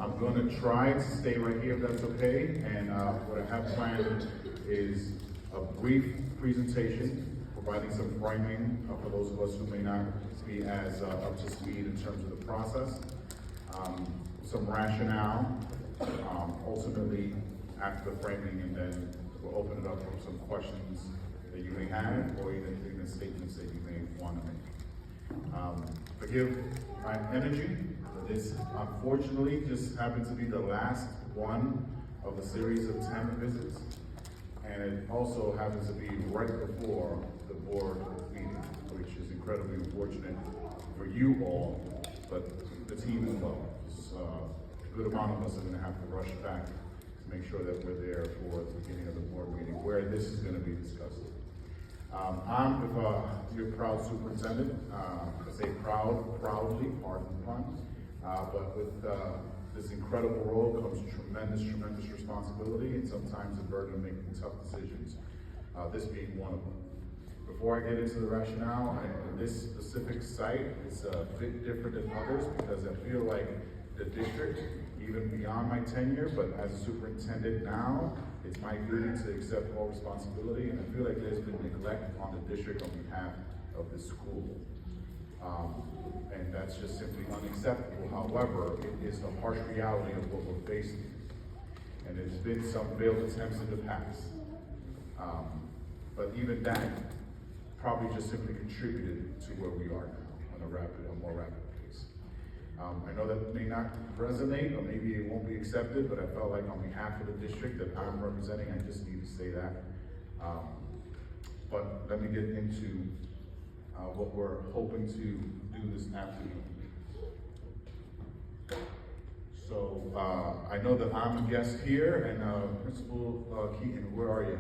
I'm going to try to stay right here if that's okay. And what I have planned is a brief presentation, providing some framing for those of us who may not be as up to speed in terms of the process. Some rationale, ultimately after the framing, and then we'll open it up for some questions that you may have, or even statements that you may want to make. Forgive my energy. This unfortunately just happens to be the last one of a series of 10 visits, and it also happens to be right before the board meeting, which is incredibly unfortunate for you all, but the team as well. A good amount of us are going to have to rush back to make sure that we're there for the beginning of the board meeting where this is going to be discussed. I'm your proud superintendent. I say proudly, pardon the pun. But with this incredible role comes tremendous responsibility, and sometimes the burden of making tough decisions, this being one of them. Before I get into the rationale, this specific site is a bit different than others because I feel like the district, even beyond my tenure, but as a superintendent now, it's my duty to accept all responsibility, and I feel like there's been neglect on the district on behalf of the school. And that's just simply unacceptable. However, it is the harsh reality of what we're facing. And there's been some failed attempts in the past. But even that probably just simply contributed to where we are now on a more rapid pace. I know that may not resonate, or maybe it won't be accepted, but I felt like on behalf of the district that I'm representing, I just need to say that. But let me get into what we're hoping to do this afternoon. So I know that I'm a guest here, and Principal Keaton, where are you?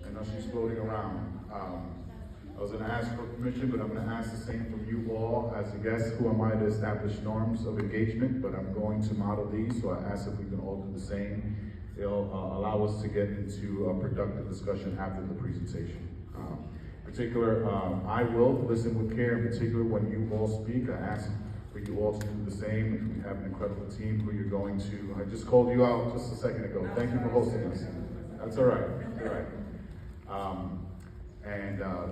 I know she's floating around. I was going to ask for permission, but I'm going to ask the same from you all as a guest. Who am I to establish norms of engagement? But I'm going to model these, so I ask if we can all do the same. It'll allow us to get into a productive discussion after the presentation. I will listen with care. In particular, when you all speak, I ask for you all to do the same. If we have an incredible team who you're going to, I just called you out just a second ago. Thank you for hosting us. That's all right. That's all right.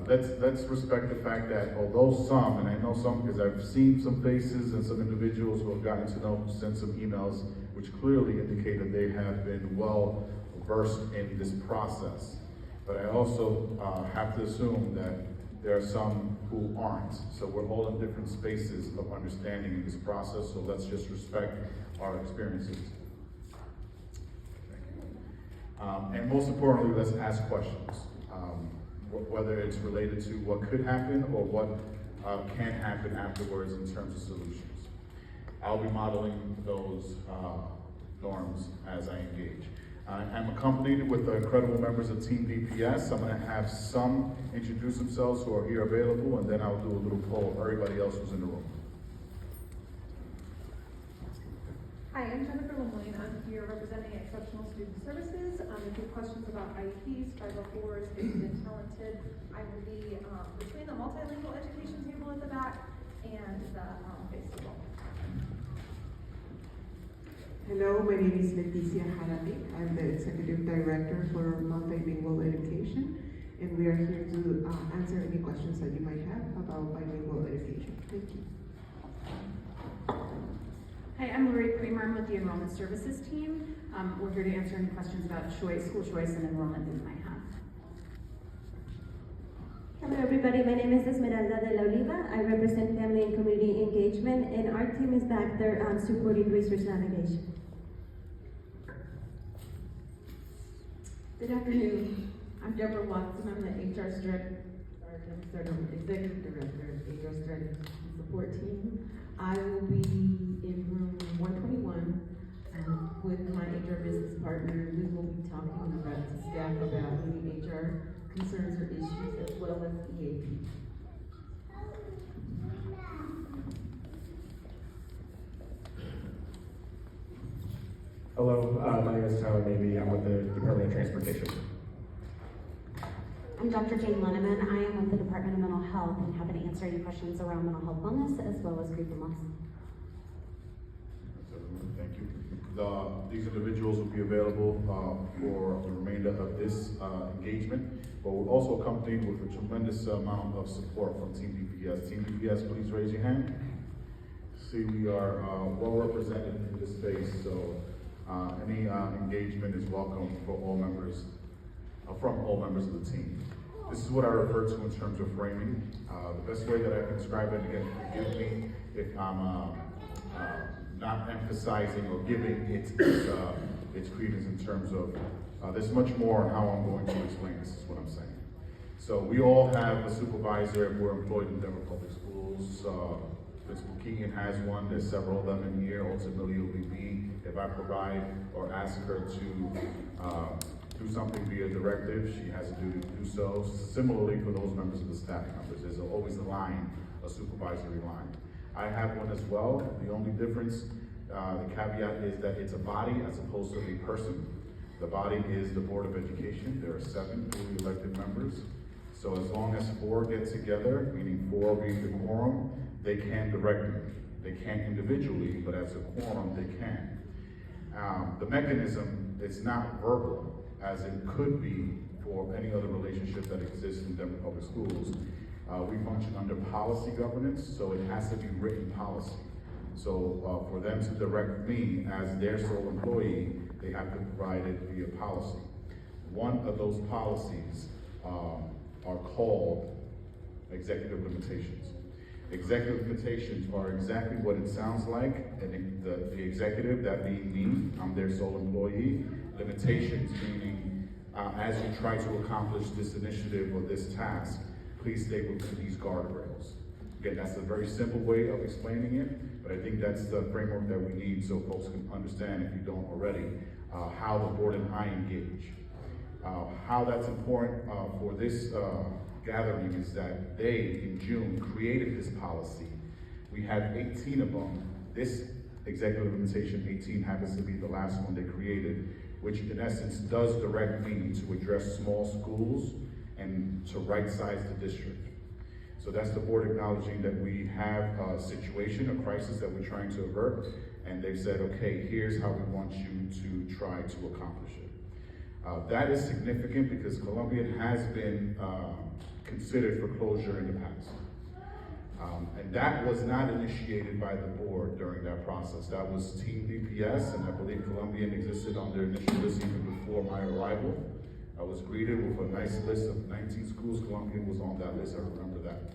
Let's respect the fact that although some, and I know some because I've seen some faces and some individuals who have gotten to know, who sent some emails, which clearly indicate that they have been well versed in this process. But I also have to assume that there are some who aren't. So we're all in different spaces of understanding in this process, so let's just respect our experiences. And most importantly, let's ask questions. Whether it's related to what could happen or what can happen afterwards in terms of solutions. I'll be modeling those norms as I engage. I'm accompanied with the incredible members of Team DPS. I'm going to have some introduce themselves who are here available, and then I'll do a little poll of everybody else who's in the room. Hi, I'm Jennifer Lemoyne. I'm here representing Exceptional Student Services. If you have questions about IEPs, 504s, gifted and talented, I will be between the multilingual education table at the back and the face table. Hello, my name is Leticia Jarabe. I'm the Executive Director for Multilingual Education, and we are here to answer any questions that you might have about bilingual education. Thank you. Hi, I'm Lori Kramer. I'm with the Enrollment Services team. We're here to answer any questions about choice, school choice, and enrollment that you might have. Hello everybody, my name is Esmeralda de la Oliva. I represent Family and Community Engagement, and our team is back there supporting research navigation. Good afternoon. I'm Deborah Watson. I'm the Executive Director of HR Strategy and Support Team. I will be in room 121 with my HR business partner. We will be talking to staff about any HR concerns or issues as well as EAP. Hello, my name is Tyler Navy. I'm with the Department of Transportation. I'm Dr. Jane Lenneman. I am with the Department of Mental Health and happy to answer any questions around mental health wellness as well as grief and loss. These individuals will be available for the remainder of this engagement, but we're also accompanied with a tremendous amount of support from Team DPS. Team DPS, please raise your hand. See, we are well represented in this space, so any engagement is welcome for all members, from all members of the team. This is what I refer to in terms of framing. The best way that I can describe it, again, forgive me if I'm not emphasizing or giving its credence in terms of, there's much more on how I'm going to explain this, is what I'm saying. So we all have a supervisor. We're employed in Denver Public Schools. Principal Keegan has one. There's several of them in here. Ultimately, it will be me if I provide or ask her to do something via directive. She has a duty to do so. Similarly, for those members of the staff members, there's always a line, a supervisory line. I have one as well. The only difference, the caveat is that it's a body as opposed to a person. The body is the Board of Education. There are 7 duly elected members. So as long as 4 get together, meaning 4 being the quorum, they can direct me. They can't individually, but as a quorum, they can. The mechanism is not verbal, as it could be for any other relationship that exists in Denver Public Schools. We function under policy governance, so it has to be written policy. So for them to direct me as their sole employee, they have to provide it via policy. One of those policies are called executive limitations. Executive limitations are exactly what it sounds like, and the executive, that being me, I'm their sole employee. Limitations meaning, as you try to accomplish this initiative or this task, please stay within these guardrails. Again, that's a very simple way of explaining it, but I think that's the framework that we need so folks can understand, if you don't already, how the board and I engage. How that's important for this gathering is that they, in June, created this policy. We have 18 of them. This executive limitation 18 happens to be the last one they created, which in essence does direct me to address small schools and to right-size the district. So that's the board acknowledging that we have a situation, a crisis that we're trying to avert, and they've said, okay, here's how we want you to try to accomplish it. That is significant because Colombian has been considered for closure in the past. And that was not initiated by the board during that process. That was Team DPS, and I believe Colombian existed on their initial list even before my arrival. I was greeted with a nice list of 19 schools. Colombian was on that list, I remember that.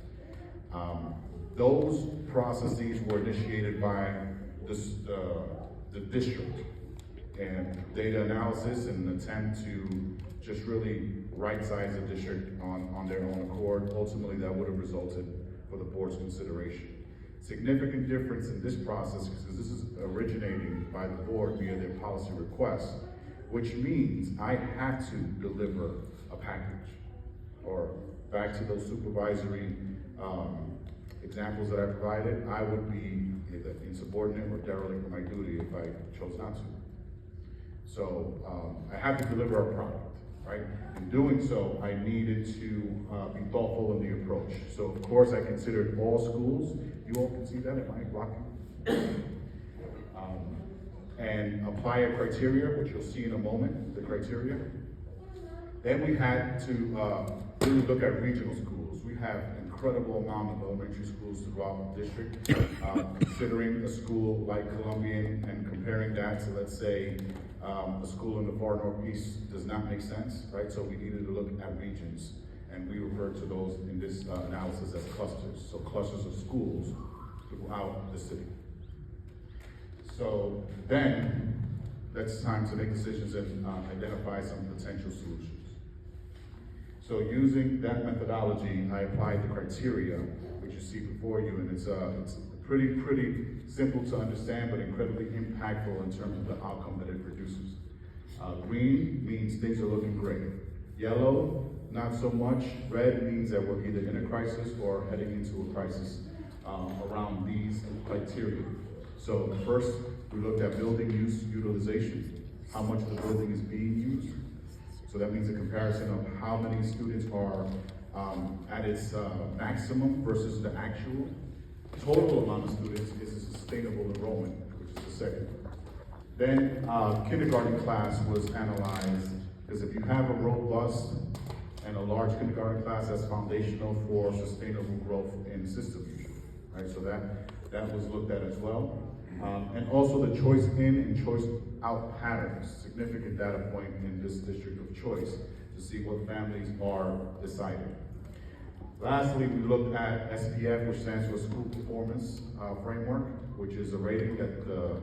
Those processes were initiated by the district, and data analysis and an attempt to just really right-size the district on their own accord. Ultimately, that would have resulted for the board's consideration. Significant difference in this process, because this is originating by the board via their policy request, which means I have to deliver a package. Or back to those supervisory examples that I provided, I would be either insubordinate or derelict in my duty if I chose not to. So I have to deliver a product, right? In doing so, I needed to be thoughtful in the approach. So of course I considered all schools. You all can see that, am I blocking? And apply a criteria, which you'll see in a moment, the criteria. Then we had to really look at regional schools. We have an incredible amount of elementary schools throughout the district. Considering a school like Colombian and comparing that to, let's say, a school in the far northeast does not make sense, right? So we needed to look at regions, and we refer to those in this analysis as clusters. So clusters of schools throughout the city. So then, that's time to make decisions and identify some potential solutions. So using that methodology, I applied the criteria, which you see before you, and it's pretty simple to understand, but incredibly impactful in terms of the outcome that it produces. Green means things are looking great. Yellow, not so much. Red means that we're either in a crisis or heading into a crisis around these criteria. So first, we looked at building use utilization, how much the building is being used. So that means a comparison of how many students are at its maximum versus the actual. Total amount of students is a sustainable enrollment, which is the second. Then kindergarten class was analyzed, because if you have a robust and a large kindergarten class, that's foundational for sustainable growth in system, right? So that was looked at as well. And also the choice in and choice out patterns, significant data point in this district of choice to see what families are deciding. Lastly, we looked at SPF, which stands for School Performance Framework, which is a rating that the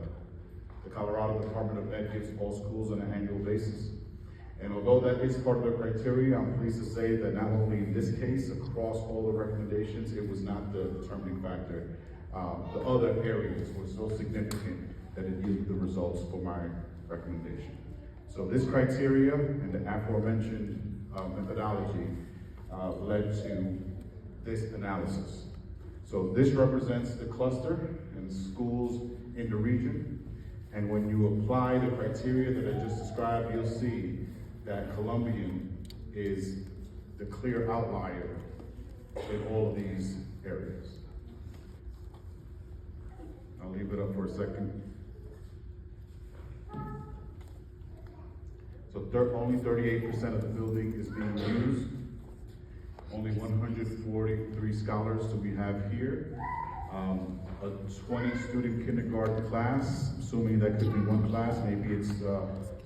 Colorado Department of Ed gives all schools on an annual basis. And although that is part of the criteria, I'm pleased to say that not only in this case, across all the recommendations, it was not the determining factor. The other areas were so significant that it yielded the results for my recommendation. So this criteria and the aforementioned methodology led to this analysis. So this represents the cluster and schools in the region. And when you apply the criteria that I just described, you'll see that Colombian is the clear outlier in all of these areas. I'll leave it up for a second. So only 38% of the building is being used. Only 143 scholars do we have here. A 20-student kindergarten class, assuming that could be one class, maybe it's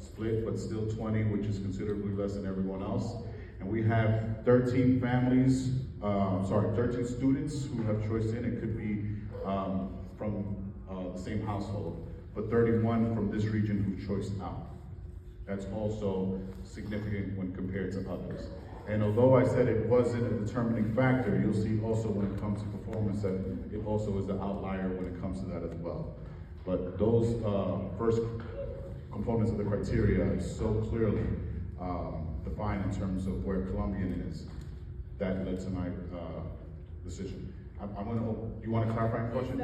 split, but still 20, which is considerably less than everyone else. And we have 13 families, 13 students who have choiced in. It could be from the same household, but 31 from this region who choiced out. That's also significant when compared to others. And although I said it wasn't a determining factor, you'll see also when it comes to performance that it also is the outlier when it comes to that as well. But those first components of the criteria is so clearly defined in terms of where Colombian is, that led to my decision. You want to clarify the question?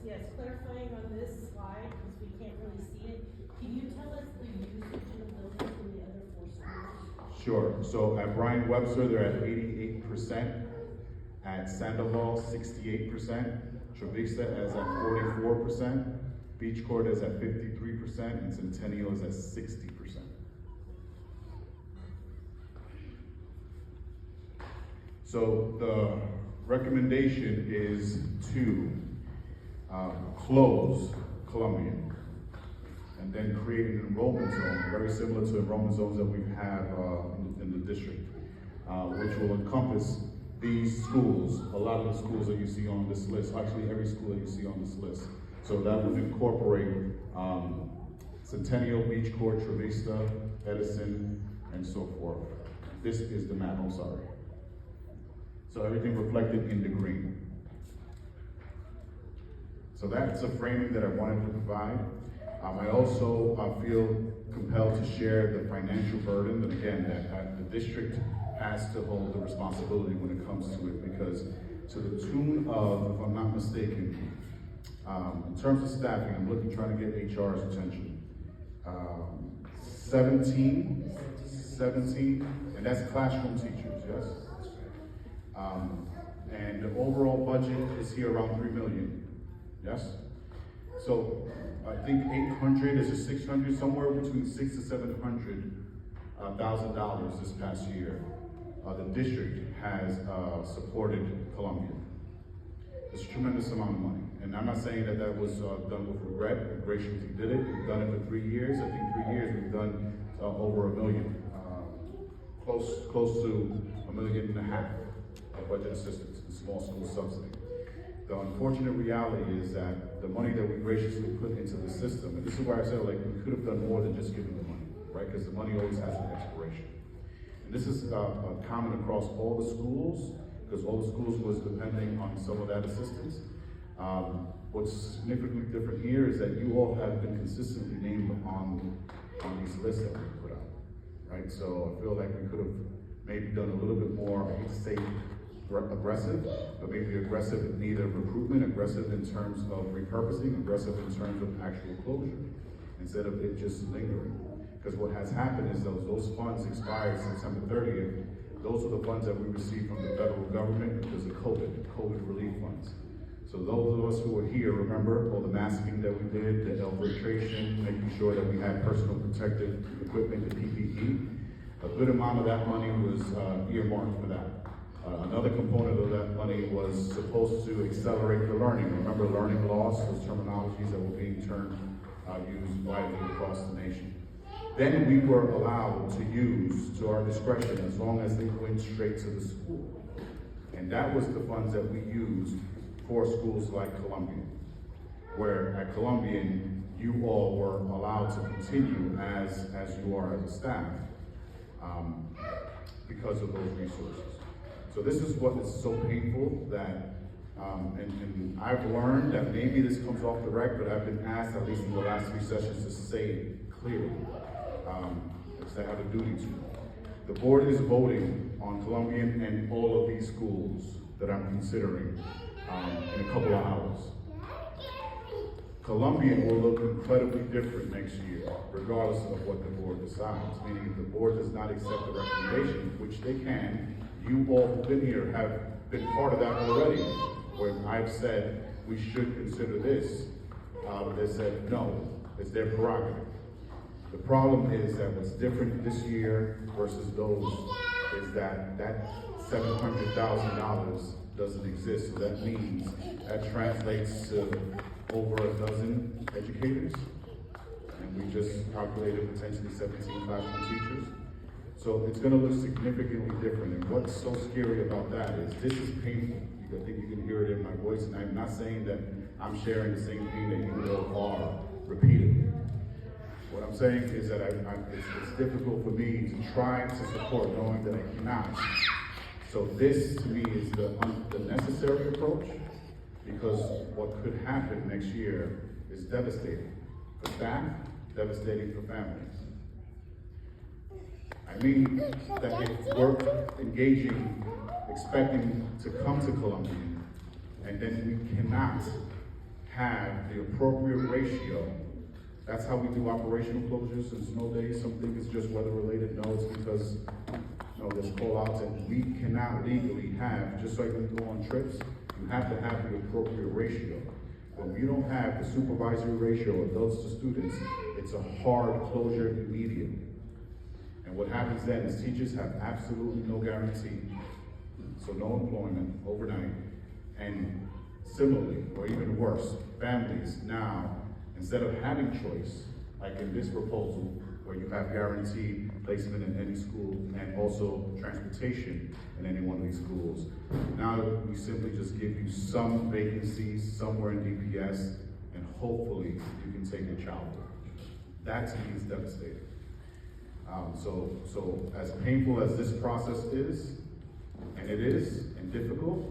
Yes, clarifying on this slide, because we can't really see it. Can you tell us the usage in the building from the other 4 schools? Sure. So at Bryan Webster, they're at 88%. At Sandoval, 68%. Trevista is at 44%. Beach Court is at 53%, and Centennial is at 60%. So the recommendation is to close Colombian and then create an enrollment zone, very similar to enrollment zones that we have in the district, which will encompass these schools, a lot of the schools that you see on this list, actually every school that you see on this list. So that would incorporate Centennial, Beach Court, Trevista, Edison, and so forth. This is the map, I'm sorry. So everything reflected in the green. So that's a framing that I wanted to provide. I also feel compelled to share the financial burden, and again, that the district has to hold the responsibility when it comes to it, because to the tune of, if I'm not mistaken, in terms of staffing, I'm trying to get HR's attention. 17, and that's classroom teachers, yes? And the overall budget is here around $3 million, yes? So I think 800 is a 600, somewhere between $600,000 to $700,000 this past year. The district has supported Columbia. It's a tremendous amount of money. And I'm not saying that that was done with regret. We graciously did it. We've done it for 3 years. I think 3 years we've done over $1 million, close to $1.5 million of budget assistance and small school subsidy. The unfortunate reality is that the money that we graciously put into the system, and this is why I said, like, we could have done more than just giving the money, right? Because the money always has an expiration. And this is common across all the schools, because all the schools was depending on some of that assistance. What's significantly different here is that you all have been consistently named on these lists that we put out, right? So I feel like we could have maybe done a little bit more, I hate to say aggressive, but maybe aggressive in either recruitment, aggressive in terms of repurposing, aggressive in terms of actual closure, instead of it just lingering. Because what has happened is those funds expired September 30th. Those are the funds that we received from the federal government because of COVID relief funds. So those of us who were here, remember all the masking that we did, the infiltration, making sure that we had personal protective equipment, the PPE. A good amount of that money was earmarked for that. Another component of that money was supposed to accelerate the learning. Remember learning loss, those terminologies that were being used widely across the nation. Then we were allowed to use to our discretion as long as they went straight to the school. And that was the funds that we used for schools like Colombian, where at Colombian, you all were allowed to continue as you are as a staff because of those resources. So this is what is so painful that, and I've learned that maybe this comes off the rec, but I've been asked, at least in the last 3 sessions, to say it clearly, because I have a duty to. The board is voting on Colombian and all of these schools that I'm considering in a couple of hours. Colombian will look incredibly different next year, regardless of what the board decides. Meaning if the board does not accept the recommendation, which they can, you all who've been here have been part of that already. When I've said we should consider this, they said no, it's their prerogative. The problem is that what's different this year versus those is that $700,000 doesn't exist. So that means that translates to over 12 educators. And we just calculated potentially 17 classroom teachers. So it's gonna look significantly different. And what's so scary about that is this is painful. I think you can hear it in my voice, and I'm not saying that I'm sharing the same pain that you all are repeatedly. What I'm saying is that it's difficult for me to try to support knowing that I cannot. So this, to me, is the necessary approach, because what could happen next year is devastating for staff, devastating for families. I mean that if we're engaging, expecting to come to Colombian, and then we cannot have the appropriate ratio. That's how we do operational closures and snow days. Some think it's just weather related. No, it's because there's call outs, and we cannot legally have, just like we go on trips, you have to have the appropriate ratio. When you don't have the supervisory ratio of adults to students, it's a hard closure immediately. And what happens then is teachers have absolutely no guarantee. So no employment overnight. And similarly, or even worse, families now, instead of having choice, like in this proposal, where you have guaranteed placement in any school and also transportation in any one of these schools, now we simply just give you some vacancies somewhere in DPS, and hopefully you can take your child there. That to me is devastating. So as painful as this process is, and it is, and difficult,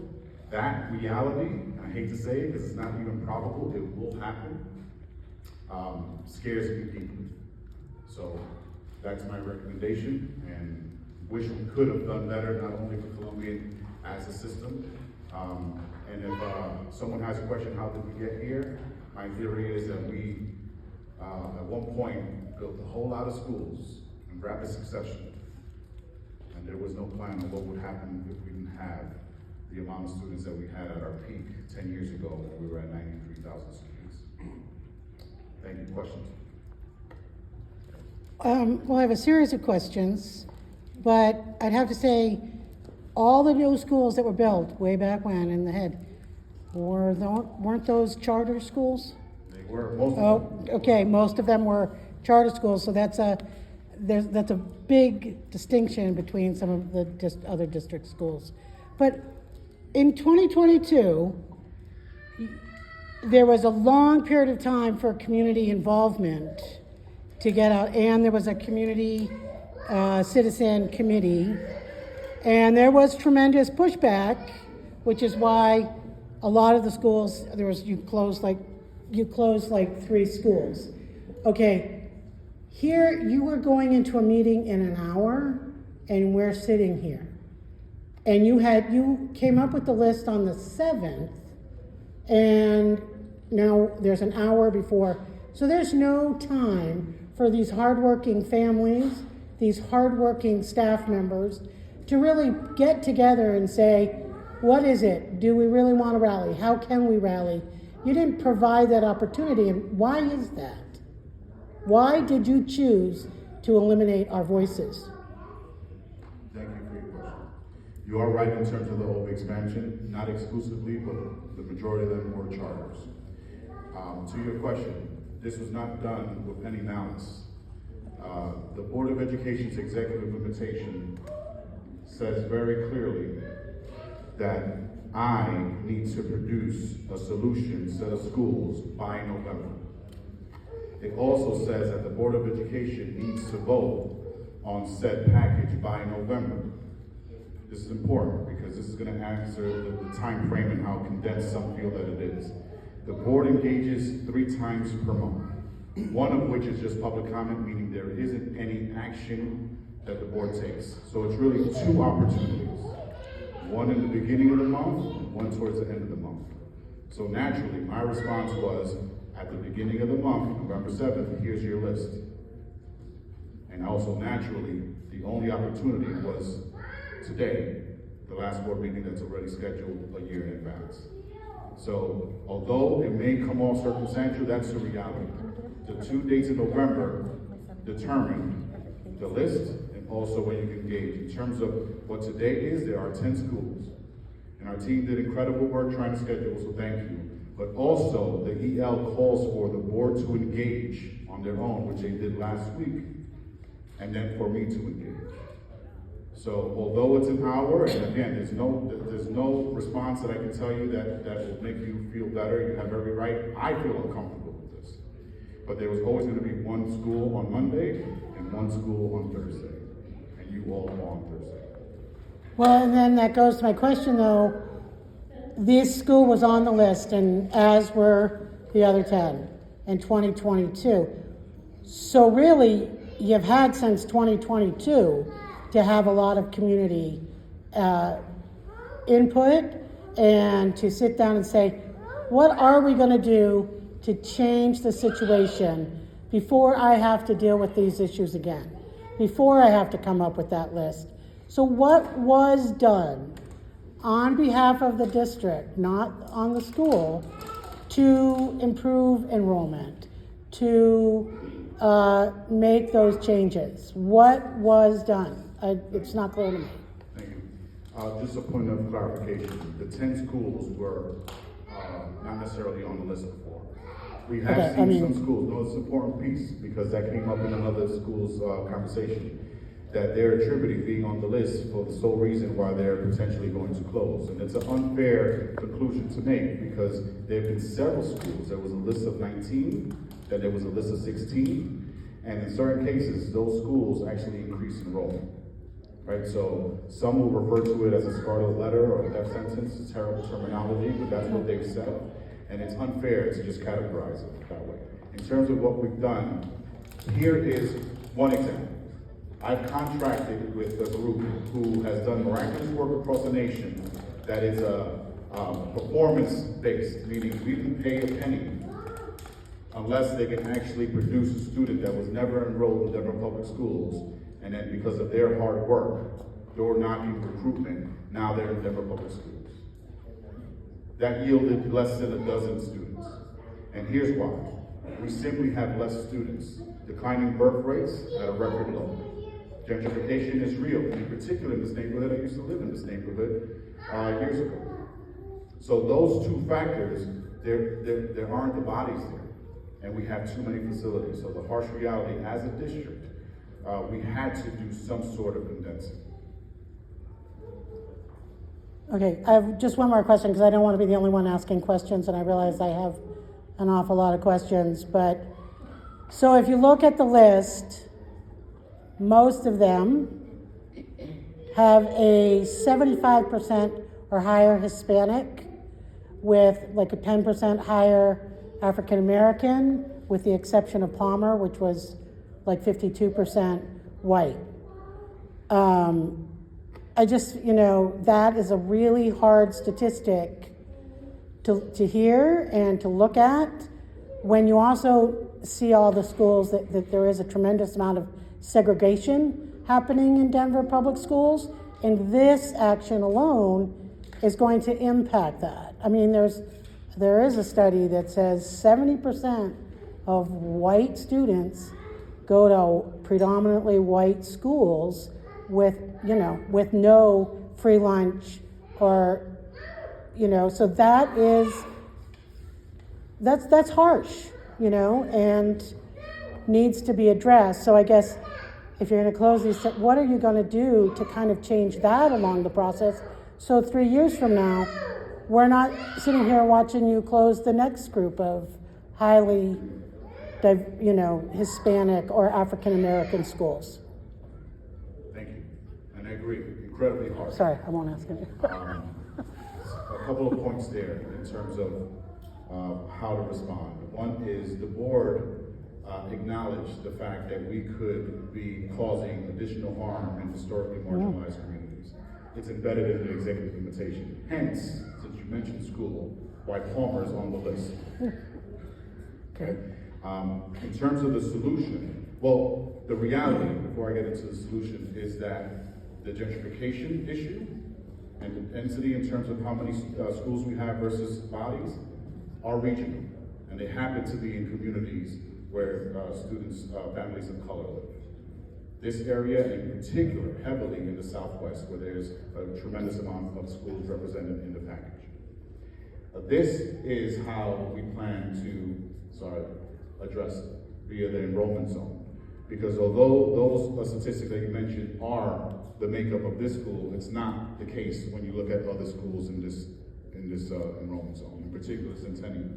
that reality, and I hate to say it because it's not even probable, it will happen, scares me deeply. So that's my recommendation, and wish we could have done better, not only for Colombian as a system. And if someone has a question, how did we get here? My theory is that we, at one point, built a whole lot of schools in rapid succession. And there was no plan on what would happen if we didn't have the amount of students that we had at our peak 10 years ago when we were at 93,000 students. Thank you. Questions? Well, I have a series of questions, but I'd have to say all the new schools that were built way back when in the head weren't those charter schools? They were, most of them. Okay, most of them were charter schools, so that's a big distinction between some of the other district schools. But in 2022, there was a long period of time for community involvement to get out, and there was a community citizen committee, and there was tremendous pushback, which is why a lot of the schools, you closed like 3 schools. Okay, here you were going into a meeting in an hour, and we're sitting here. And you came up with the list on the 7th, and now there's an hour before. So there's no time for these hardworking families, these hardworking staff members to really get together and say, what is it? Do we really want to rally? How can we rally? You didn't provide that opportunity, and why is that? Why did you choose to eliminate our voices? Thank you for your question. You are right in terms of the OB expansion, not exclusively, but the majority of them were charters. To your question, this was not done with any malice. The Board of Education's executive implementation says very clearly that I need to produce a solution set of schools by November. It also says that the Board of Education needs to vote on said package by November. This is important because this is going to answer the time frame and how condensed some feel that it is. The board engages 3 times per month, one of which is just public comment, meaning there isn't any action that the board takes. So it's really 2 opportunities. One in the beginning of the month, and one towards the end of the month. So naturally, my response was, at the beginning of the month, November 7th, here's your list. And also naturally, the only opportunity was today, the last board meeting that's already scheduled a year in advance. So although it may come off circumstantial, that's the reality. The 2 dates in November determined the list and also when you can gauge. In terms of what today is, there are 10 schools. And our team did incredible work trying to schedule, so thank you. But also, the EL calls for the board to engage on their own, which they did last week, and then for me to engage. So although it's an hour, and again, there's no response that I can tell you that will make you feel better. You have every right. I feel uncomfortable with this. But there was always going to be one school on Monday and one school on Thursday. And you all are on Thursday. Well, and then that goes to my question though. This school was on the list, and as were the other 10 in 2022. So really, you've had since 2022 to have a lot of community input and to sit down and say, what are we going to do to change the situation before I have to deal with these issues again, before I have to come up with that list? So what was done on behalf of the district, not on the school, to improve enrollment, to make those changes? What was done? It's not clear to me. Thank you. Just a point of clarification. The 10 schools were not necessarily on the list before. We have seen some schools, no, it's an important piece because that came up in another school's conversation, that they're attributing being on the list for the sole reason why they're potentially going to close. And it's an unfair conclusion to make because there have been several schools. There was a list of 19, then there was a list of 16, and in certain cases, those schools actually increased enrollment. Right, so some will refer to it as a scarlet letter or a death sentence. It's terrible terminology, but that's what they've said. And it's unfair to just categorize it that way. In terms of what we've done, here is one example. I've contracted with a group who has done miraculous work across the nation that is performance-based, meaning we didn't pay a penny unless they can actually produce a student that was never enrolled in Denver Public Schools. And then because of their hard work, door knocking, recruitment, now they're in Denver Public Schools. That yielded less than a dozen students. And here's why. We simply have less students. Declining birth rates at a record low. Gentrification is real. In particular in this neighborhood, I used to live in this neighborhood years ago. So those 2 factors, there aren't the bodies there. And we have too many facilities. So the harsh reality as a district, we had to do some sort of condensing. Okay, I have just one more question because I don't want to be the only one asking questions, and I realize I have an awful lot of questions. But so if you look at the list, most of them have a 75% or higher Hispanic with like a 10% higher African American, with the exception of Palmer, which was like 52% white. I just, that is a really hard statistic to hear and to look at when you also see all the schools that there is a tremendous amount of segregation happening in Denver public schools. And this action alone is going to impact that. I mean, there is a study that says 70% of white students go to predominantly white schools with no free lunch or, so that's harsh, and needs to be addressed. So I guess if you're going to close these, what are you going to do to kind of change that along the process? So 3 years from now, we're not sitting here watching you close the next group of highly, Hispanic or African American schools. Thank you, and I agree, incredibly hard. Sorry, I won't ask you. A couple of points there in terms of how to respond. One is the board acknowledged the fact that we could be causing additional harm in historically marginalized communities. It's embedded in the executive invitation. Hence, since you mentioned school, why Palmer is on the list. Okay. In terms of the solution, well, the reality, before I get into the solution, is that the gentrification issue and the density in terms of how many schools we have versus bodies are regional, and they happen to be in communities where students, families of color live. This area in particular, heavily in the Southwest, where there's a tremendous amount of schools represented in the package. This is how we plan to address via the enrollment zone. Because although those statistics that you mentioned are the makeup of this school, it's not the case when you look at other schools in this enrollment zone, in particular Centennial.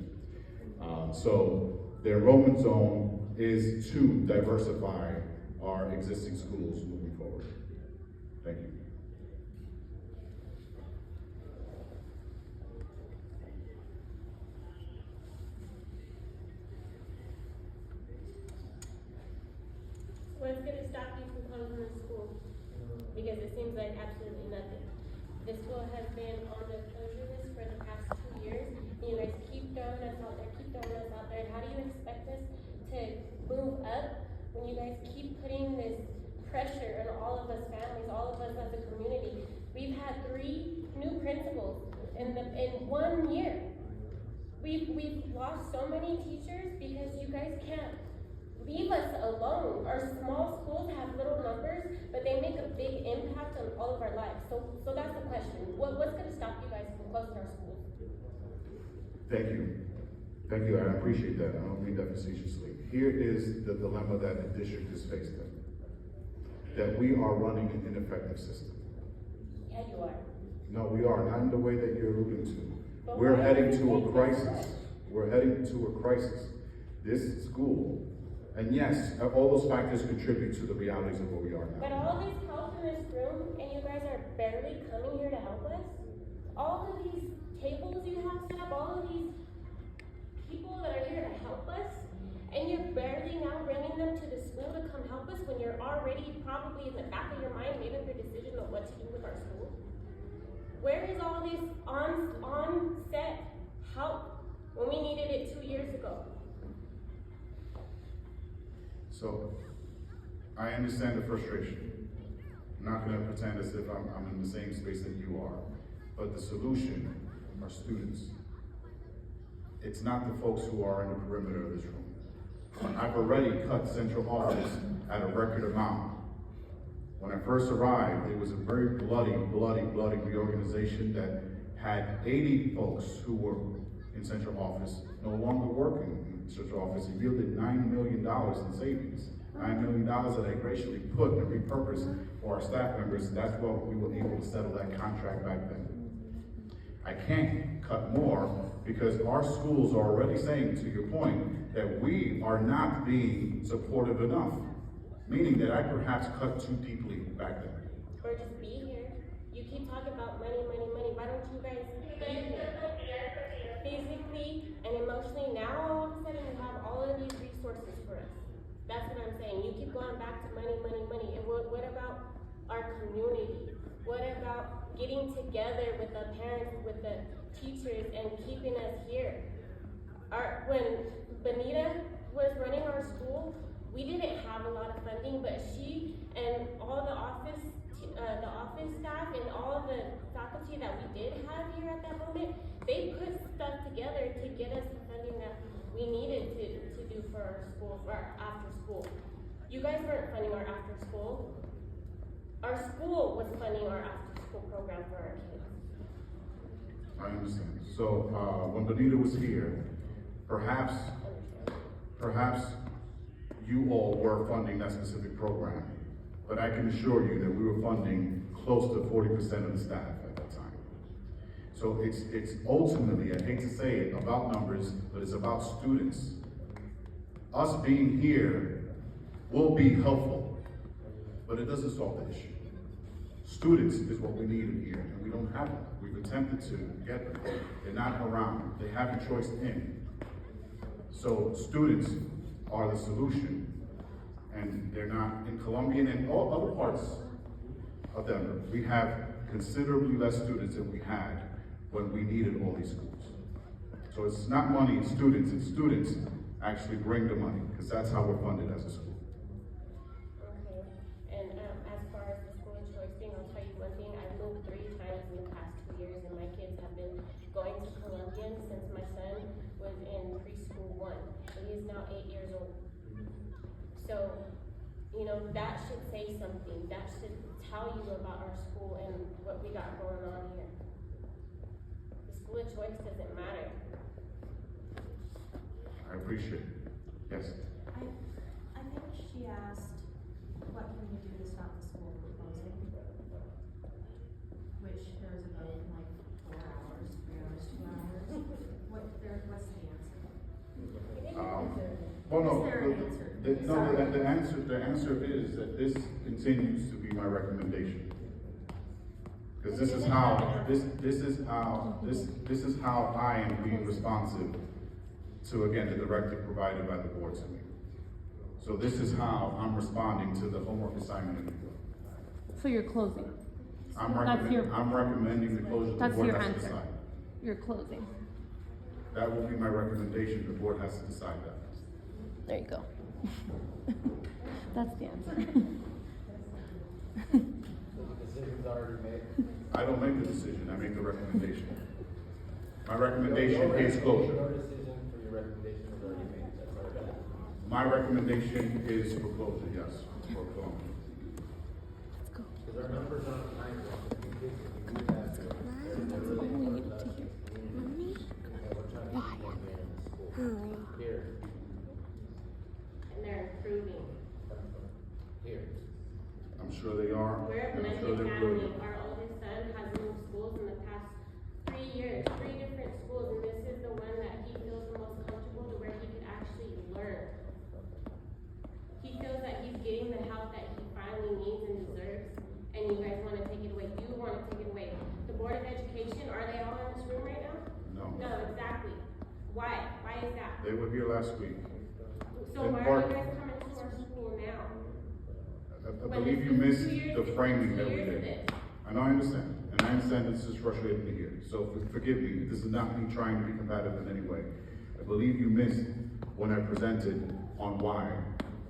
So the enrollment zone is to diversify our existing schools moving forward. Thank you. What's gonna stop you from closing the school? Because it seems like absolutely nothing. The school has been on the closure list for the past 2 years. You guys keep throwing us out there, How do you expect us to move up when you guys keep putting this pressure on all of us families, all of us as a community? We've had 3 new principals in 1 year. We've lost so many teachers because you guys can't leave us alone. Our small schools have little numbers, but they make a big impact on all of our lives. So that's the question. What's gonna stop you guys from closing our schools? Thank you. Thank you, I appreciate that. I don't mean that facetiously. Here is the dilemma that the district is faced in. That we are running an ineffective system. Yeah, you are. No, we are, not in the way that you're alluding to. But We're why heading are to you a taking crisis. We're heading to a crisis. This school, and yes, all those factors contribute to the realities of where we are But now. all these help in this room, and you guys are barely coming here to help us? All of these tables you have set up, all of these people that are here to help us, and you're barely now bringing them to the school to come help us when you're already probably in the back of your mind made up your decision on what to do with our school? Where is all this on-set help when we needed it 2 years ago? So, I understand the frustration. I'm not gonna pretend as if I'm in the same space that you are. But the solution are students. It's not the folks who are in the perimeter of this room. I've already cut central office at a record amount. When I first arrived, it was a very bloody reorganization that had 80 folks who were in central office no longer working in central office. It yielded $9 million in savings. $9 million that I graciously put and repurposed for our staff members. That's what we were able to settle that contract back then. I can't cut more because our schools are already saying, to your point, that we are not being supportive enough. Meaning that I perhaps cut too deeply back then. Or just be here. You keep talking about money. Why don't you guys be here? Physically and emotionally, now all of a sudden you have all of these resources for us. That's what I'm saying. You keep going back to money. And what about our community? What about getting together with the parents, with the teachers, and keeping us here? When Benita was running our school, we didn't have a lot of funding, but she and all the office the office staff and all of the faculty that we did have here at that moment, they put stuff together to get us the funding that we needed to do for our school, for our after school. You guys weren't funding our after school. Our school was funding our after school program for our kids. I understand. So, when Benita was here, perhaps you all were funding that specific program, but I can assure you that we were funding close to 40% of the staff at that time. So it's ultimately, I hate to say it, about numbers, but it's about students. Us being here will be helpful, but it doesn't solve the issue. Students is what we need in here, and we don't have them. We've attempted to get them. They're not around. They have a choice in. So students are the solution, and they're not in Colombian and all other parts of Denver. We have considerably less students than we had when we needed all these schools. So it's not money, it's students, and students actually bring the money, because that's how we're funded as a school. Okay, and as far as the school choice thing, I'll tell you one thing, I've moved 3 times in the past 2 years, and my kids have been going to Colombian since my son was in preschool 1, and he's now 8 years old. So, you know, that should say something, that should tell you about our school and what we got going on here. The school of choice doesn't matter. I appreciate it. Yes? I think she asked, what can we do to stop the school from closing? Which there's a vote in like 4 hours, 3 hours, 2 hours. What's the answer? Well, no, Is there an answer? the answer is that this continues to be my recommendation. Because this is how I am being responsive to, again, the directive provided by the board to me. So this is how I'm responding to the homework assignment. So you're closing. I'm That's recommending the closure. The That's board your has to answer. decide. You're closing. That will be my recommendation. The board has to decide that. There you go. That's the answer. So the decision's already made? I don't make the decision, I make the recommendation. My recommendation is closure. Your decision for your recommendation is already made, that's already done. My recommendation is for closure, yes, for Columbia. Because our numbers on the time clock, we do that, they're really important to us. And we're trying to keep them there in the school. Here, And they're improving. here. I'm sure they are. We're a and I'm blended sure they family. will. Our oldest son has moved schools in the past 3 years, 3 different schools, and this is the one that he feels the most comfortable to where he could actually learn. He feels that he's getting the help that he finally needs and deserves, and you guys want to take it away. You want to take it away. The Board of Education, are they all in this room right now? No. No, exactly. Why? Why is that? They were here last week. So in why part- are you guys coming to our school now? I believe you missed the framing that we Years of did. it. I know, I understand, and I understand this is frustrating to hear, so forgive me, this is not me trying to be combative in any way. I believe you missed when I presented on why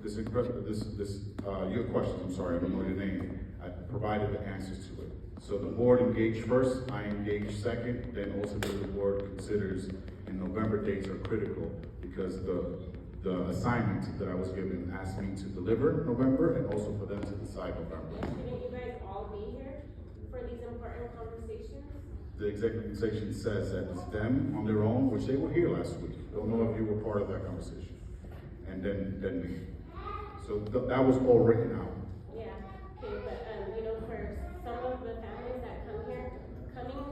your questions, I'm sorry, I don't know your name, I provided the answers to it. So the board engaged first, I engaged second, then ultimately the board considers, and November dates are critical, because the assignment that I was given asked me to deliver November, and also for them to decide November. Shouldn't you guys all be here for these important conversations? The executive session says that it's them on their own, which they were here last week. Don't know if you were part of that conversation. And then me. So that was all written out. Yeah, okay, but, you know, for some of the families that come here, coming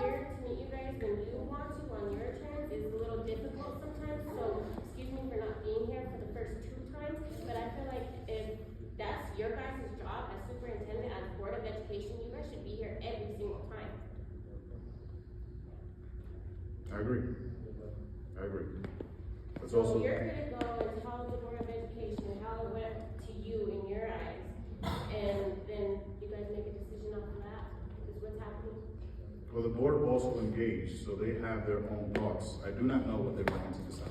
here to meet you guys when you want to on your terms is a little difficult sometimes, so excuse me for not being here for the first 2 times, but I feel like if that's your guys' job as superintendent, as Board of Education, you guys should be here every single time. I agree. I agree. It's So also, you're gonna go and tell the Board of Education how it went to you in your eyes, and then you guys make a decision off of that, is what's happening. well, the board also engaged, so they have their own thoughts. I do not know what they're going to decide.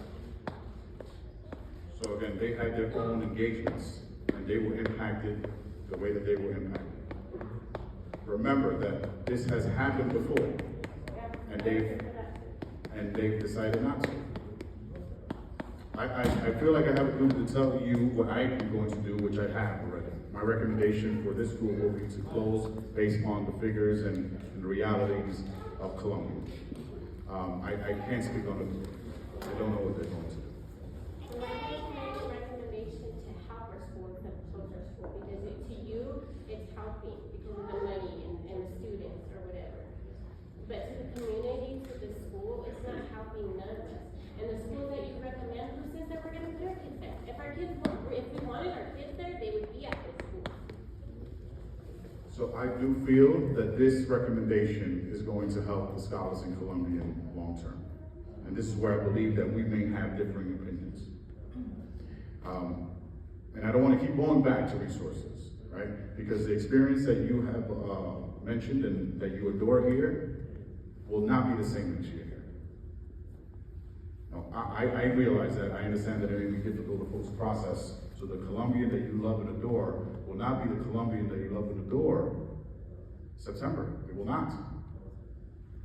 So again, they had their own engagements, and they were impacted the way that they were impacted. remember that this has happened before, and they've decided not to. I feel like I have a duty to tell you what I am going to do, which I have already. My recommendation for this school will be to close based on the figures and the realities of Columbia. I can't speak on it. I don't know what they're going to do. So my recommendation to help our school instead of close our school, because to you, it's helping because of the money and the students or whatever. But to the community, to the school, it's not helping none of us. And the school that you recommend, who says that we're gonna put our kids there? If our kids were, if we wanted our kids there, they would be at this school. So I do feel that this recommendation is going to help the scholars in Columbia long term. And this is where I believe that we may have differing opinions. And I don't want to keep going back to resources, right? Because the experience that you have mentioned and that you adore here will not be the same next year here. No, I realize that. I understand that it may be difficult to post process. So the Colombian that you love and adore will not be the Colombian that you love and adore September. It will not.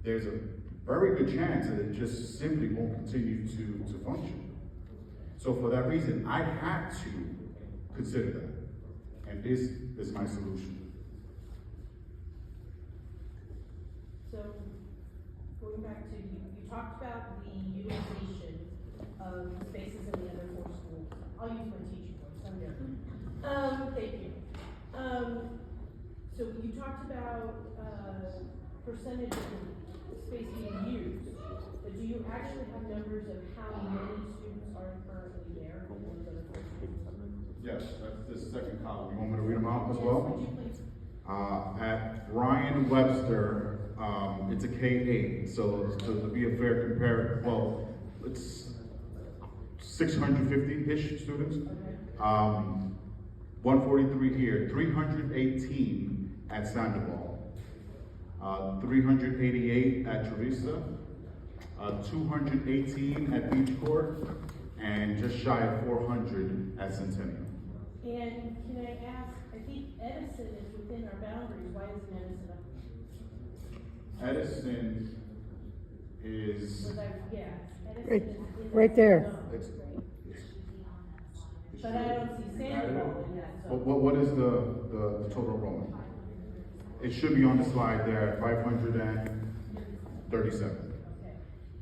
There's a very good chance that it just simply won't continue to function. So for that reason, I had to consider that. And this is my solution. So, going back to, you talked about the utilization of spaces in the other 4 schools. I'll use my teaching voice, I'm good. Thank you. So you talked about, percentage of space being used, but do you actually have numbers of how many students are currently there in those other 4 schools? Yes, that's the second column. You want me to read them out as well? Yes, would you please? At Bryan Webster, it's a K-8, so to be a fair compare, well, it's 650-ish students. 143 here, 318 at Sandoval, 388 at Teresa, 218 at Beach Court, and just shy of 400 at Centennial. And can I ask, I think Edison is within our boundaries, why isn't Edison up? Edison is, Was I, yeah, Edison Right- is in right that there. zone. it's, But I don't see Sandoval in that zone. what is the total enrollment? It should be on the slide there at 537. Okay.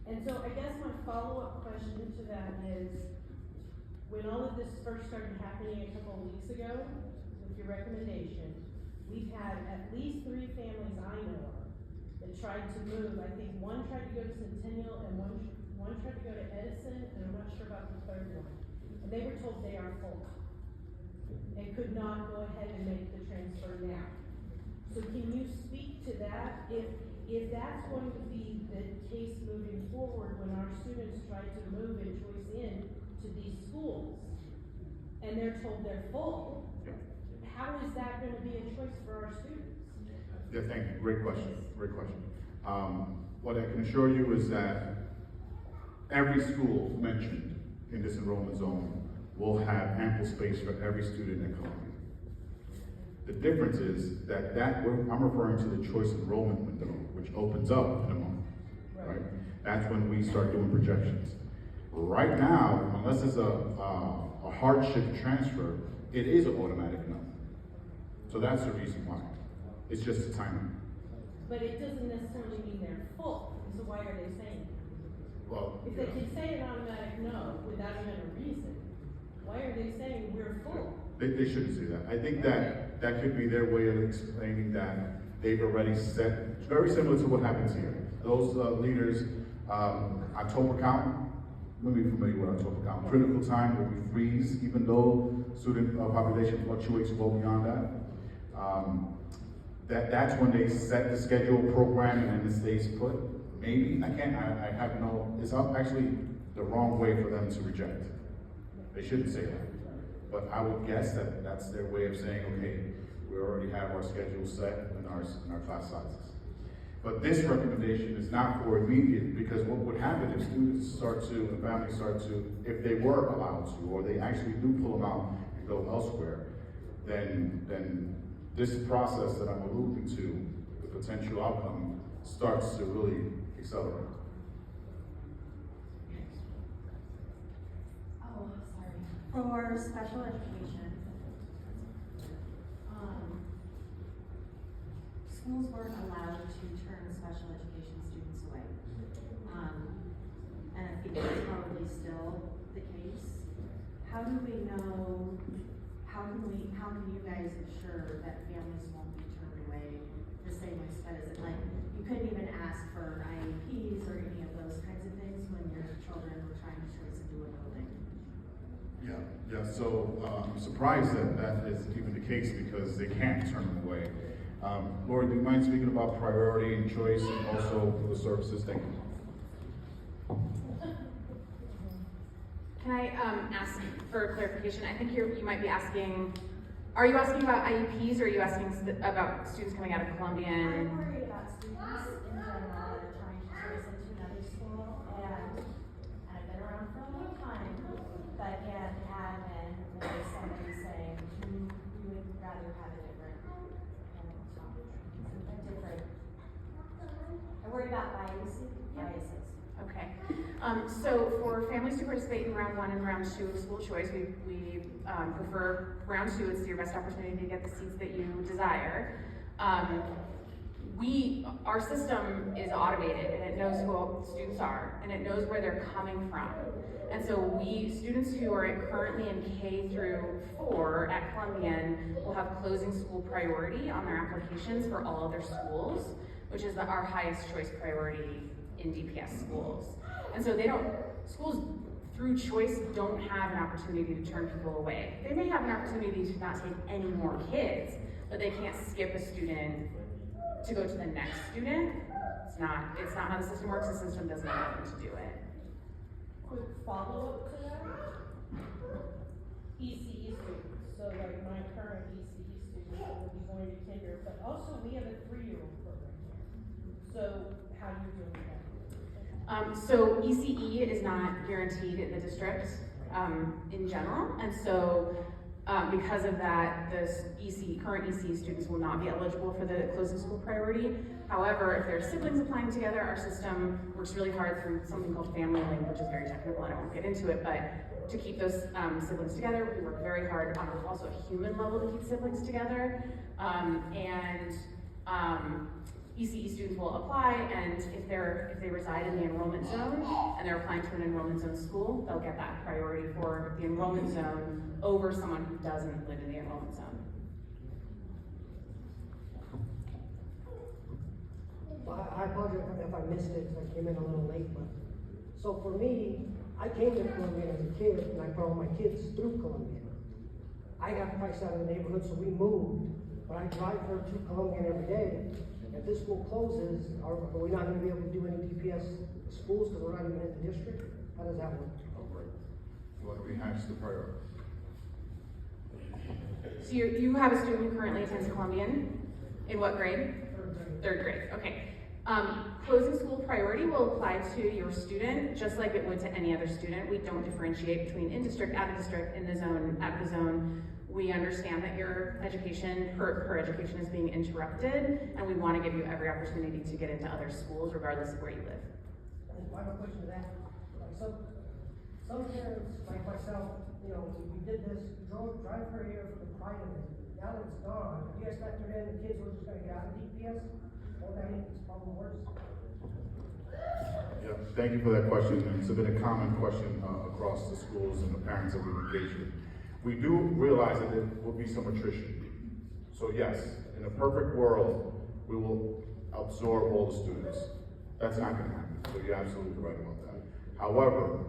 And so I guess my follow-up question to that is, when all of this first started happening a couple of weeks ago, with your recommendation, we've had at least 3 families I know of that tried to move. I think one tried to go to Centennial and one tried to go to Edison, and I'm not sure about the third one. And they were told they are full and could not go ahead and make the transfer now. So can you speak to that? If that's going to be the case moving forward when our students try to move and choice in to these schools and they're told they're full, how is that going to be a choice for our students? Yeah, thank you. Great question. Great question. What I can assure you is that every school mentioned in this enrollment zone will have ample space for every student in Columbia. The difference is that I'm referring to the choice enrollment window, which opens up in a month, right? That's when we start doing projections. Right now, unless it's a hardship transfer, it is an automatic no. So that's the reason why. It's just the timing. But it doesn't necessarily mean they're full, so why are they saying? Well, If they can say an automatic no without even a reason, why are they saying we're full? They shouldn't say that. I think that could be their way of explaining that they've already set, very similar to what happens here. Those leaders, October count, maybe familiar with October count, critical time where we freeze, even though student population fluctuates well beyond that. That's when they set the schedule, program, and then it stays put. Maybe, I have no, it's actually the wrong way for them to reject. They shouldn't say that. But I would guess that that's their way of saying, okay, we already have our schedule set in our class sizes. But this recommendation is not for immediate, because what would happen if students start to, and families start to, if they were allowed to, or they actually do pull them out and go elsewhere, then this process that I'm alluding to, the potential outcome, starts to really accelerate. Oh, sorry. For special education, schools weren't allowed to turn special education students away. And I think that's probably still the case. How do we know, how can you guys ensure that families won't be turned away the same way sped? Is it like, you couldn't even ask for IEPs or any of those kinds of things when your children were trying to choose into a building? Yeah, so I'm surprised that that is even the case because they can't turn them away. Lori, do you mind speaking about priority and choice and also the services? Thank you. Can I ask for clarification? I think you might be asking, are you asking about IEPs or are you asking about students coming out of Colombian? I'm worried about students in general that are trying to choose into another school, and I've been around for a long time, but yet have been maybe somebody saying, we would rather have a different. I worry about biases. Okay. So for families to participate in round 1 and round 2 of school choice, we prefer round 2. It's your best opportunity to get the seats that you desire. Our system is automated and it knows who all students are and it knows where they're coming from. And so students who are currently in K through 4 at Colombian will have closing school priority on their applications for all of their schools, which is our highest choice priority in DPS schools. And so schools through choice don't have an opportunity to turn people away. They may have an opportunity to not take any more kids, but they can't skip a student to go to the next student. It's not how the system works. The system doesn't allow them to do it. Quick follow-up to that. ECE students, so like my current ECE students will be going to kinder, but also we have a 3-year-old program here. So how do you deal with that? So ECE is not guaranteed in the district in general, and so because of that, the current ECE students will not be eligible for the closing school priority. However, if there are siblings applying together, our system works really hard through something called family link, which is very technical and I won't get into it, but to keep those siblings together, we work very hard on also a human level to keep siblings together. ECE students will apply, and if they reside in the enrollment zone and they're applying to an enrollment zone school, they'll get that priority for the enrollment zone over someone who doesn't live in the enrollment zone. I apologize if I missed it, I came in a little late, but, so for me, I came to Colombian as a kid, and I brought my kids through Colombian. I got priced out of the neighborhood, so we moved, but I drive her to Colombian every day. If this school closes, are we not gonna be able to do any DPS schools because we're not even in the district? How does that work? Oh, great. You want to rehash the priority? So you have a student who currently attends Colombian. In what grade? Third grade. Okay. Closing school priority will apply to your student just like it would to any other student. We don't differentiate between in-district, out-of-district, in the zone, out of the zone. We understand that your education, her education is being interrupted, and we want to give you every opportunity to get into other schools regardless of where you live. And I have a question to that. Like some parents, like myself, we did this, drive her here for the pride of it. Now it's gone. You guys factored in the kids who are just gonna get out of DPS? Well, that makes this problem worse. Yeah, thank you for that question. It's been a common question across the schools and the parents that we've engaged with. We do realize that there will be some attrition. So yes, in a perfect world, we will absorb all the students. That's not gonna happen, so you're absolutely right about that. However,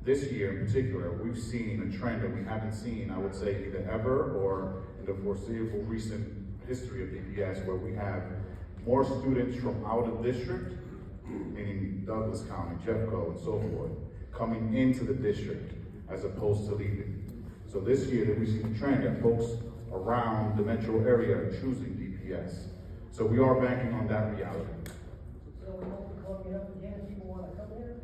this year in particular, we've seen a trend that we haven't seen, I would say, either ever or in the foreseeable recent history of DPS, where we have more students from out of district, meaning Douglas County, Jeffco, and so forth, coming into the district as opposed to leaving. So this year, we've seen a trend that folks around the metro area are choosing DPS. So we are banking on that reality. So we hope to Colombian up again, people wanna come here?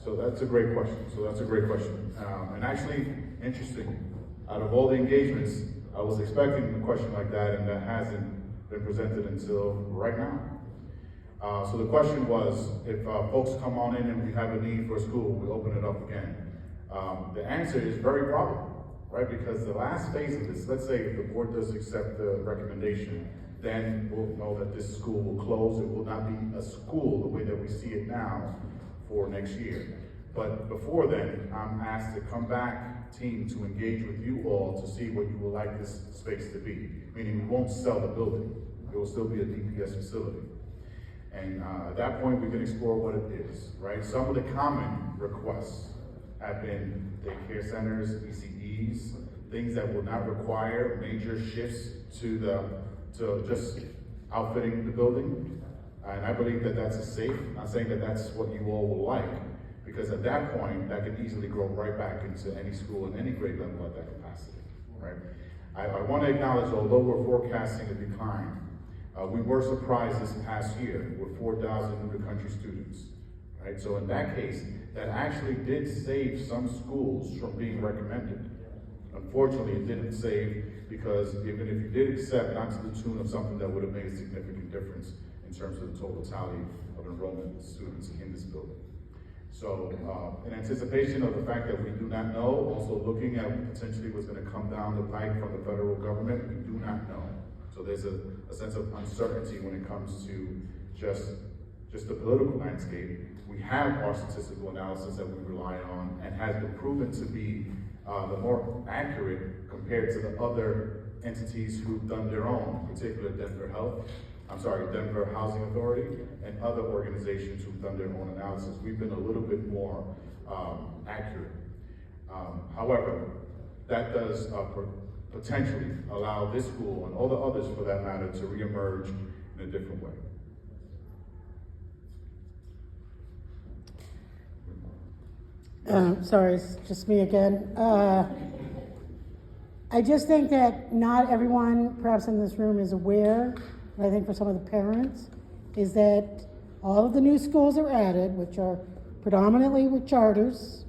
So that's a great question. And actually, interesting, out of all the engagements, I was expecting a question like that, and that hasn't been presented until right now. So the question was, if folks come on in and we have a need for a school, we open it up again. The answer is very probable, right? Because the last phase of this, let's say if the board does accept the recommendation, then we'll know that this school will close. It will not be a school the way that we see it now for next year. But before then, I'm asked to come back, team, to engage with you all to see what you would like this space to be. Meaning we won't sell the building. It will still be a DPS facility. And at that point, we can explore what it is, right? Some of the common requests have been daycare centers, ECEs, things that will not require major shifts to just outfitting the building. And I believe that that's safe. I'm not saying that that's what you all will like, because at that point, that can easily grow right back into any school and any grade level at that capacity, right? I want to acknowledge, although we're forecasting a decline, we were surprised this past year with 4,000 new to country students, right? So in that case, that actually did save some schools from being recommended. Unfortunately, it didn't save, because even if you did accept, not to the tune of something that would have made a significant difference in terms of the total tally of enrollment of students in this building. So in anticipation of the fact that we do not know, also looking at potentially what's going to come down the pike from the federal government, we do not know. So there's a sense of uncertainty when it comes to just the political landscape. We have our statistical analysis that we rely on and has been proven to be the more accurate compared to the other entities who've done their own, particularly Denver Housing Authority and other organizations who've done their own analysis. We've been a little bit more accurate. However, that does potentially allow this school and all the others for that matter to reemerge in a different way. Sorry, it's just me again. I just think that not everyone, perhaps in this room, is aware, and I think for some of the parents, is that all of the new schools that were added, which are predominantly with charters,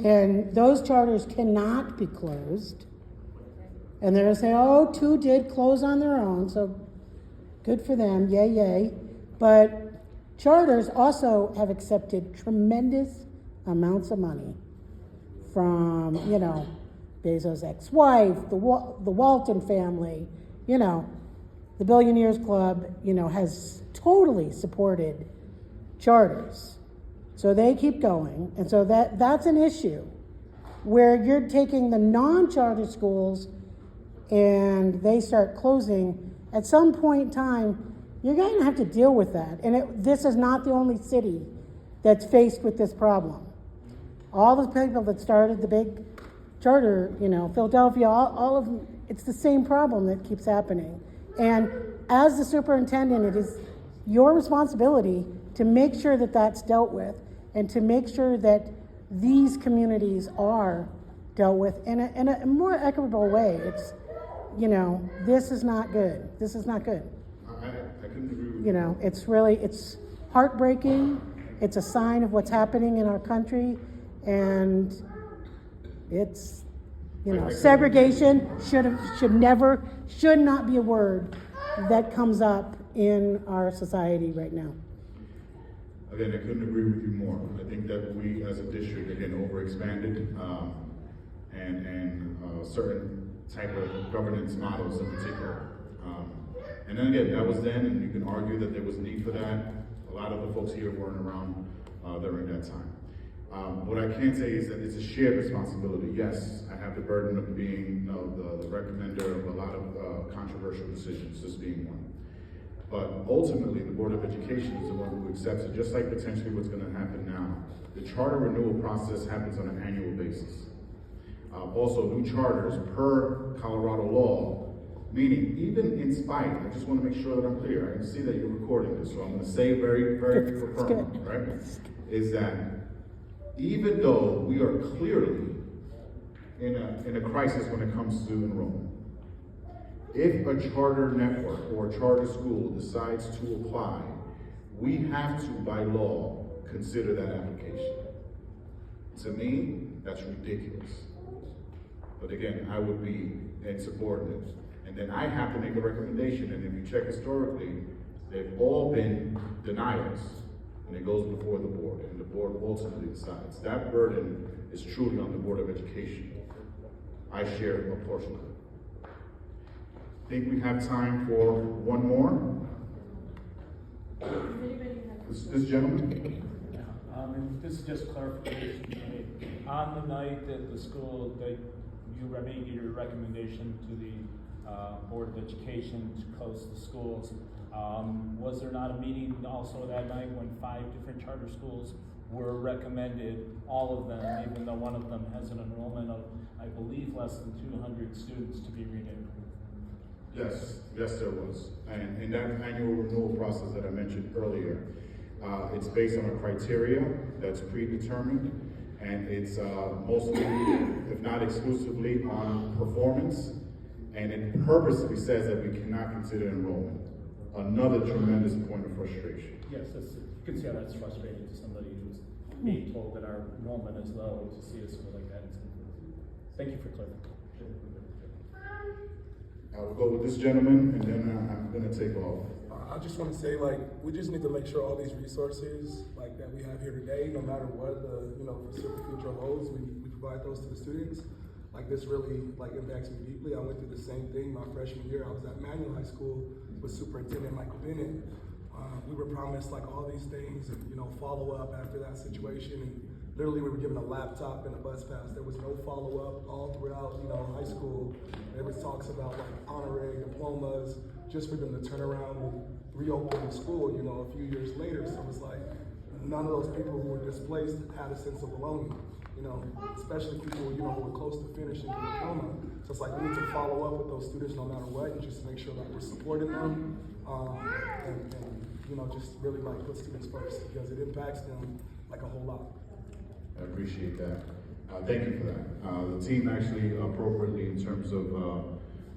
and those charters cannot be closed. And they're gonna say, oh, 2 did close on their own, so good for them, yay, yay. But charters also have accepted tremendous amounts of money from, Bezos' ex-wife, the Walton family, the Billionaires Club, has totally supported charters. So they keep going. And so that's an issue where you're taking the non-charter schools and they start closing. At some point in time, you're going to have to deal with that. And this is not the only city that's faced with this problem. All the people that started the big charter, Philadelphia, all of them, it's the same problem that keeps happening. And as the superintendent, it is your responsibility to make sure that that's dealt with and to make sure that these communities are dealt with in a more equitable way. It's, this is not good. This is not good. I couldn't agree with It's heartbreaking. It's a sign of what's happening in our country. And it's, segregation should not be a word that comes up in our society right now. Again, I couldn't agree with you more. I think that we as a district, again, overexpanded and certain type of governance models in particular. And then again, that was then, and you can argue that there was need for that. A lot of the folks here weren't around during that time. What I can say is that it's a shared responsibility. Yes, I have the burden of being the recommender of a lot of controversial decisions, this being one. But ultimately, the Board of Education is the one who accepts it, just like potentially what's going to happen now. The charter renewal process happens on an annual basis. Also, new charters per Colorado law, meaning even in spite, I just want to make sure that I'm clear. I can see that you're recording this, so I'm going to say very, very firmly, right? Is that even though we are clearly in a crisis when it comes to enrollment, if a charter network or a charter school decides to apply, we have to, by law, consider that application. To me, that's ridiculous. But again, I would be and subordinates. And then I have to make a recommendation, and if you check historically, they've all been denials, and it goes before the board, and the board ultimately decides. That burden is truly on the Board of Education. I share a portion of it. Think we have time for one more? This gentleman? And this is just clarification for me. On the night that the school, that you made your recommendation to the Board of Education to close the schools, was there not a meeting also that night when 5 different charter schools were recommended, all of them, even though one of them has an enrollment of, I believe, less than 200 students to be renewed? Yes, there was. And in that annual renewal process that I mentioned earlier, it's based on a criteria that's predetermined, and it's mostly, if not exclusively, on performance, and it purposely says that we cannot consider enrollment. Another tremendous point of frustration. Yes, you can see how that's frustrating to somebody who's being told that our enrollment is low, to see a school like that. Thank you for clarifying. I will go with this gentleman, and then I'm gonna take off. I just want to say, like, we just need to make sure all these resources, like, that we have here today, no matter what the, foreseeable future holds, we provide those to the students. Like, this really, like, impacts me deeply. I went through the same thing my freshman year. I was at Manual High School with Superintendent Michael Bennett. We were promised, like, all these things and, follow up after that situation. And literally, we were given a laptop and a bus pass. There was no follow up all throughout, high school. There was talks about, like, honorary diplomas, just for them to turn around and reopen the school, a few years later. So it's like, none of those people who were displaced had a sense of belonging, especially people, who were close to finishing the diploma. So it's like, we need to follow up with those students no matter what, and just make sure that we're supporting them, and just really, like, put students first, because it impacts them, like, a whole lot. I appreciate that. Thank you for that. The team actually appropriately, in terms of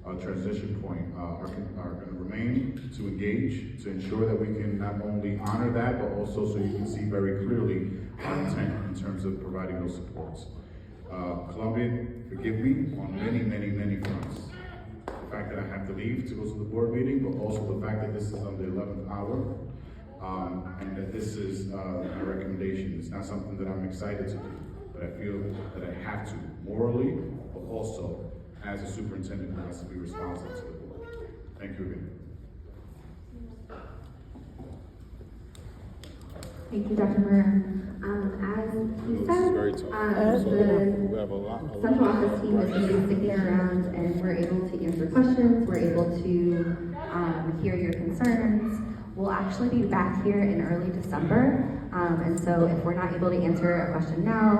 a transition point, are going to remain to engage, to ensure that we can not only honor that, but also so you can see very clearly our intent in terms of providing those supports. Colombian, forgive me on many, many, many fronts. The fact that I have to leave to go to the board meeting, but also the fact that this is on the 11th hour, and that this is my recommendation. It's not something that I'm excited to do, but I feel that I have to, morally, but also as a superintendent who has to be responsive to the board. Thank you again. Thank you, Dr. Marrero. As you said, the central office team is going to be sticking around, and we're able to answer questions, we're able to hear your concerns. We'll actually be back here in early December, and so if we're not able to answer a question now,